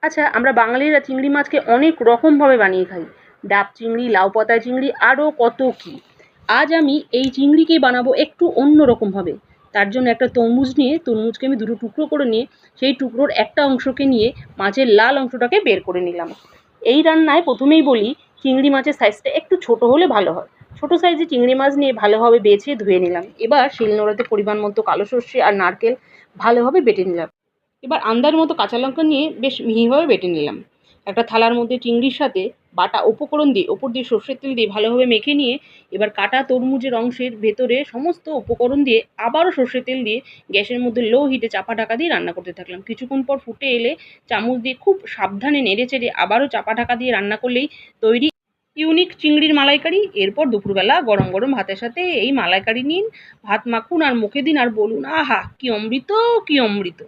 আচ্ছা, আমরা বাঙালিরা চিংড়ি মাছকে অনেক রকমভাবে বানিয়ে খাই। ডাব চিংড়ি, লাউ পাতা চিংড়ি, আরও কত কী। আজ আমি এই চিংড়িকেই বানাবো একটু অন্য রকমভাবে। তার জন্য একটা তরমুজ নিয়ে, তরমুজকে আমি দুটো টুকরো করে নিয়ে, সেই টুকরোর একটা অংশকে নিয়ে মাছের লাল অংশটাকে বের করে নিলাম। এই রান্নায় প্রথমেই বলি, চিংড়ি মাছের সাইজটা একটু ছোট হলে ভালো হয়। ছোট সাইজে চিংড়ি মাছ নিয়ে ভালোভাবে বেছে ধুয়ে নিলাম। এবার শিলনোড়াতে পরিমাণ মতো কালো সর্ষে আর নারকেল ভালোভাবে বেটে নিলাম। এবার আন্দাজ মতো কাঁচা লঙ্কা নিয়ে বেশ মিহিভাবে বেটে নিলাম। একটা থালার মধ্যে চিংড়ির সাথে বাটা উপকরণ দিয়ে ওপর দিয়ে সর্ষের তেল দিয়ে ভালোভাবে মেখে নিয়ে এবার কাটা তরমুজের অংশের ভেতরে সমস্ত উপকরণ দিয়ে আবারও সর্ষের তেল দিয়ে গ্যাসের মধ্যে লো হিটে চাপা ঢাকা দিয়ে রান্না করতে থাকলাম। কিছুক্ষণ পর ফুটে এলে চামচ দিয়ে খুব সাবধানে নেড়ে চেড়ে আবারও চাপা ঢাকা দিয়ে রান্না করলেই তৈরি ইউনিক চিংড়ির মালাইকারি। এরপর দুপুরবেলা গরম গরম ভাতের সাথে এই মালাইকারি নিন, ভাত মাখুন আর মুখে দিন আর বলুন, আহা কি অমৃত, কি অমৃত।